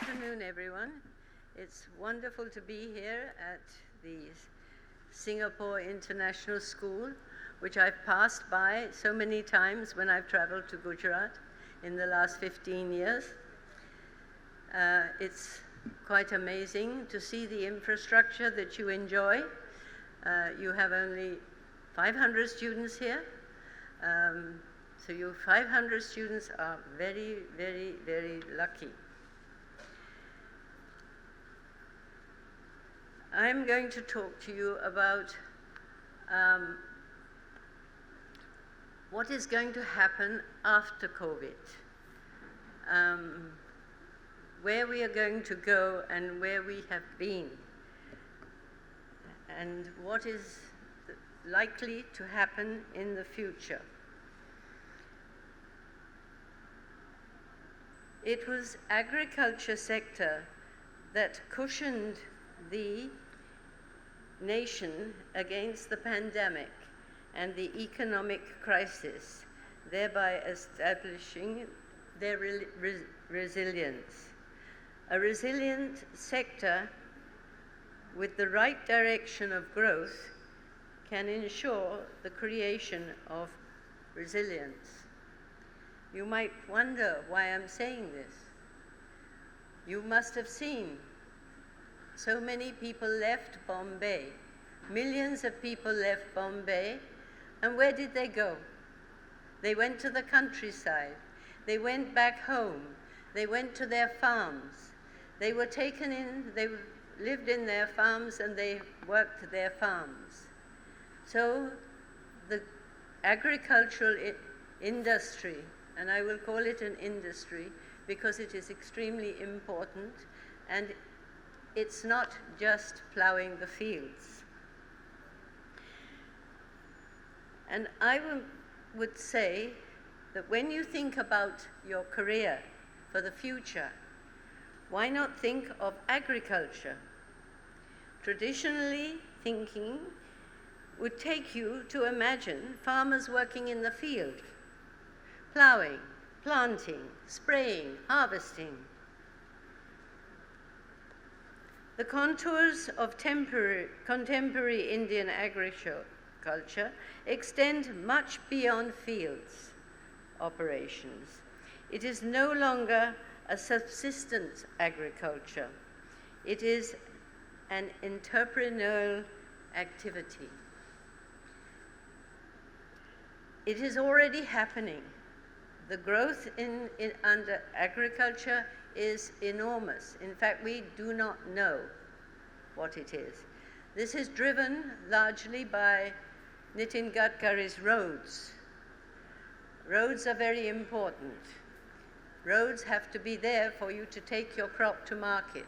afternoon, everyone. It's wonderful to be here at the Singapore International School, which I've passed by so many times when I've traveled to Gujarat in the last 15 years. It's quite amazing to see the infrastructure that you enjoy. You have only 500 students here. So you 500 students are very, very, very lucky. I'm going to talk to you about what is going to happen after COVID, where we are going to go and where we have been, and what is likely to happen in the future. It was agriculture sector that cushioned the nation against the pandemic and the economic crisis, thereby establishing their resilience. A resilient sector with the right direction of growth can ensure the creation of resilience. You might wonder why I'm saying this. You must have seen so many people left Bombay. Millions of people left Bombay. And where did they go? They went to the countryside. They went back home. They went to their farms. They were taken in, they lived in their farms and they worked their farms. So the agricultural industry, and I will call it an industry because it is extremely important, and it's not just plowing the fields. And I would say that when you think about your career for the future, why not think of agriculture? Traditionally, thinking would take you to imagine farmers working in the field, plowing, planting, spraying, harvesting. The contours of contemporary Indian agriculture extend much beyond fields operations. It is no longer a subsistence agriculture. It is an entrepreneurial activity. It is already happening. The growth under agriculture is enormous. In fact, we do not know what it is. This is driven largely by Nitin Gadkari's roads. Roads are very important. Roads have to be there for you to take your crop to market.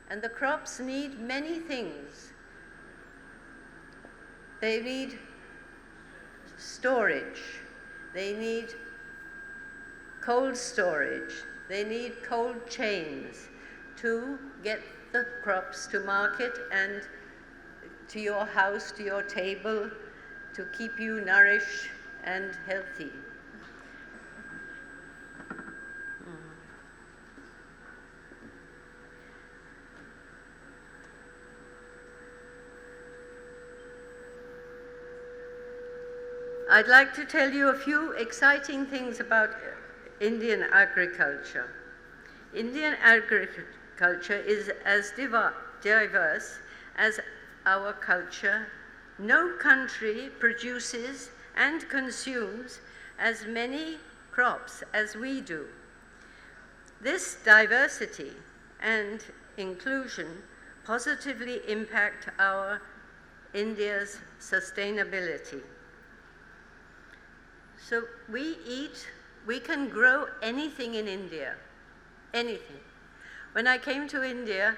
And the crops need many things. They need storage. They need cold storage. They need cold chains to get the crops to market and to your house, to your table, to keep you nourished and healthy. I'd like to tell you a few exciting things about Indian agriculture. Indian agriculture is as diverse as our culture. No country produces and consumes as many crops as we do. This diversity and inclusion positively impact our India's sustainability. So we can grow anything in India, anything. When I came to India,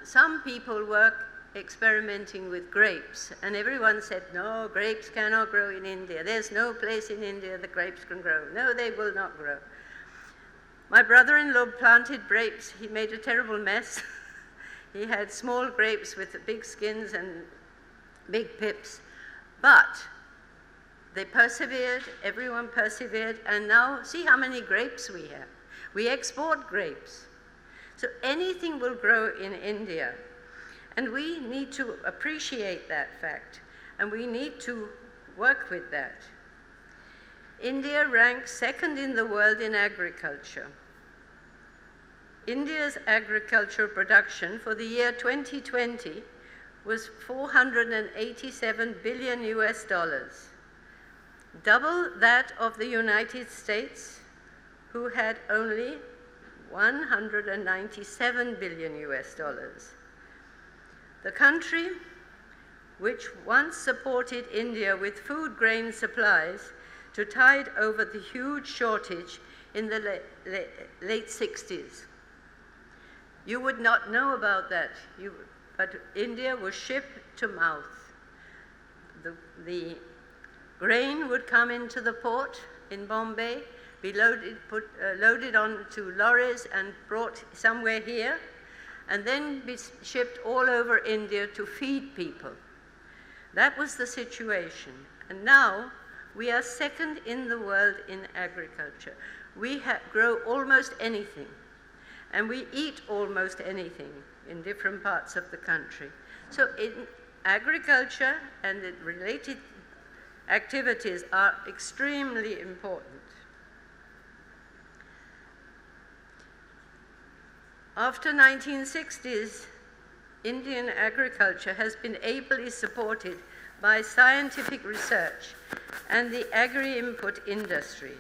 some people were experimenting with grapes, and everyone said, no, grapes cannot grow in India. There's no place in India that grapes can grow. No, they will not grow. My brother-in-law planted grapes. He made a terrible mess. He had small grapes with big skins and big pips. But they persevered, everyone persevered, and now see how many grapes we have. We export grapes. So anything will grow in India. And we need to appreciate that fact, and we need to work with that. India ranks second in the world in agriculture. India's agricultural production for the year 2020 was $487 billion US, double that of the United States, who had only $197 billion US. The country, which once supported India with food grain supplies to tide over the huge shortage in the late 60s. You would not know about that, but India was ship to mouth. The grain would come into the port in Bombay, be loaded onto lorries and brought somewhere here, and then be shipped all over India to feed people. That was the situation. And now we are second in the world in agriculture. We grow almost anything, and we eat almost anything in different parts of the country. So in agriculture and the related activities are extremely important. After 1960s, Indian agriculture has been ably supported by scientific research and the agri-input industries.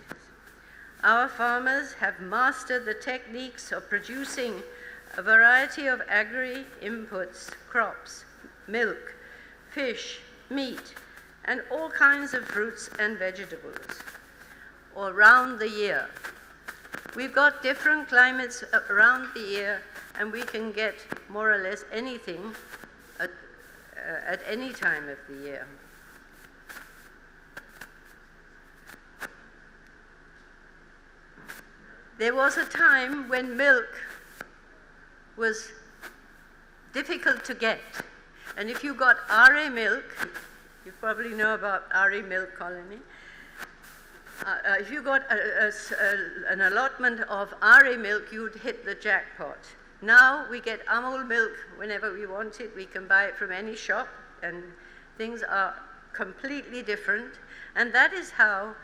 Our farmers have mastered the techniques of producing a variety of agri-inputs, crops, milk, fish, meat, and all kinds of fruits and vegetables, all around the year. We've got different climates around the year, and we can get more or less anything at any time of the year. There was a time when milk was difficult to get, and if you got RA milk, you probably know about RA Milk Colony, if you got an allotment of RA milk, you'd hit the jackpot. Now we get Amul milk whenever we want it. We can buy it from any shop, and things are completely different. And that is how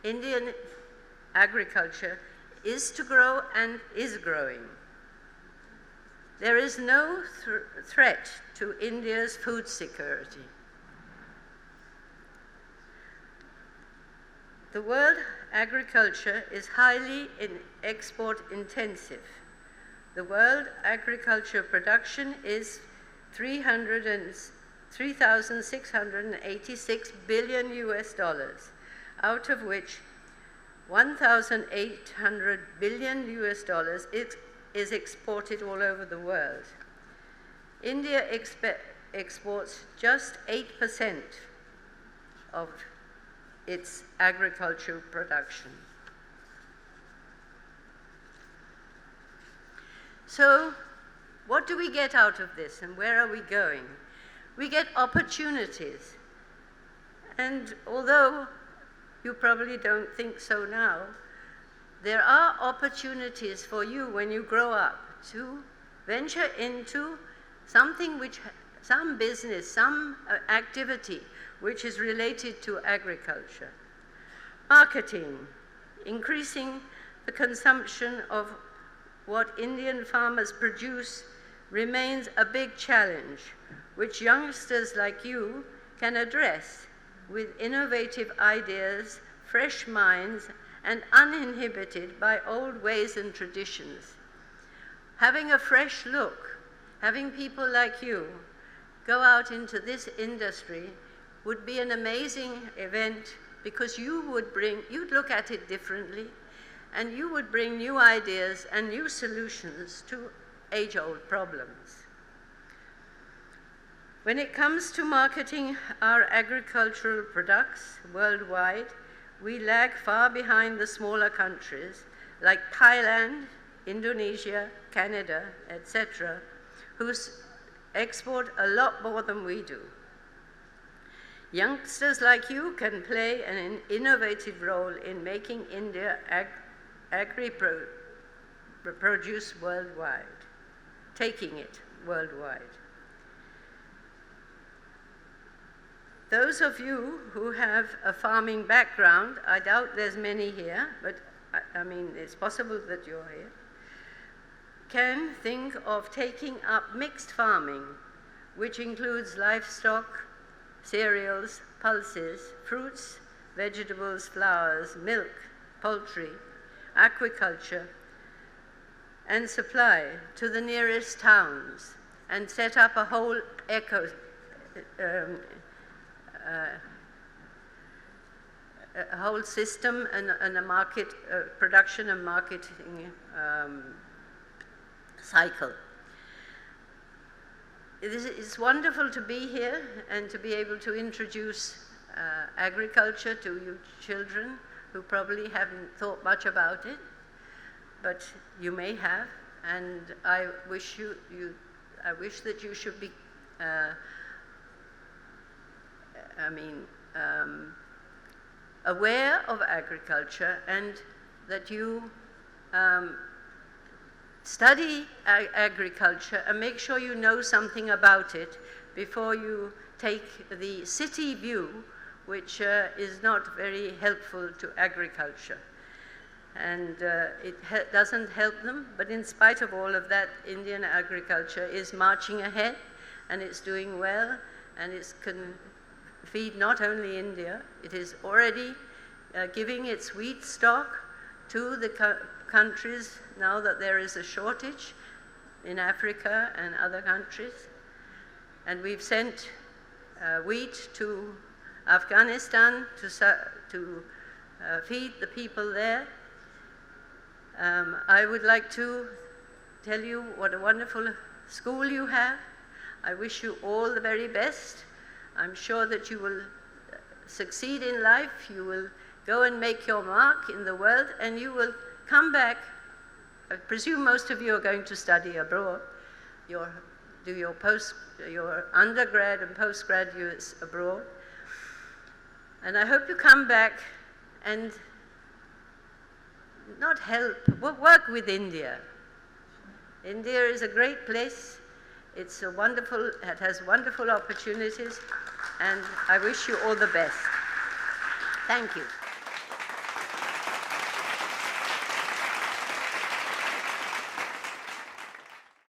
Indian agriculture is to grow and is growing. There is no threat to India's food security. The world agriculture is highly export intensive. The world agriculture production is $3,686 billion US, out of which $1,800 billion US is exported all over the world. India exports just 8% of its agricultural production. So, what do we get out of this, and where are we going? We get opportunities. And although you probably don't think so now, there are opportunities for you when you grow up to venture into something some business, some activity which is related to agriculture. Marketing, increasing the consumption of what Indian farmers produce remains a big challenge, which youngsters like you can address with innovative ideas, fresh minds, and uninhibited by old ways and traditions. Having a fresh look, having people like you go out into this industry would be an amazing event, because you'd look at it differently, and you would bring new ideas and new solutions to age-old problems. When it comes to marketing our agricultural products worldwide, we lag far behind the smaller countries like Thailand, Indonesia, Canada, etc., who export a lot more than we do. Youngsters like you can play an innovative role in making India produce worldwide, taking it worldwide. Those of you who have a farming background, I doubt there's many here, but I mean, it's possible that you're here, can think of taking up mixed farming, which includes livestock, cereals, pulses, fruits, vegetables, flowers, milk, poultry, aquaculture, and supply to the nearest towns, and set up a whole a whole system and a market, production and marketing cycle. It's wonderful to be here and to be able to introduce agriculture to you children who probably haven't thought much about it, but you may have, and I wish that you should be aware of agriculture, and that you study agriculture and make sure you know something about it before you take the city view, which is not very helpful to agriculture. And it doesn't help them, but in spite of all of that, Indian agriculture is marching ahead, and it's doing well, and it can feed not only India, it is already giving its wheat stock to the countries now that there is a shortage in Africa and other countries. And we've sent wheat to Afghanistan to feed the people there. I would like to tell you what a wonderful school you have. I wish you all the very best. I'm sure that you will succeed in life. You will go and make your mark in the world, and you will come back. I presume most of you are going to study abroad, do your undergrad and postgraduates abroad. And I hope you come back and not help, work with India. India is a great place. It has wonderful opportunities, and I wish you all the best. Thank you.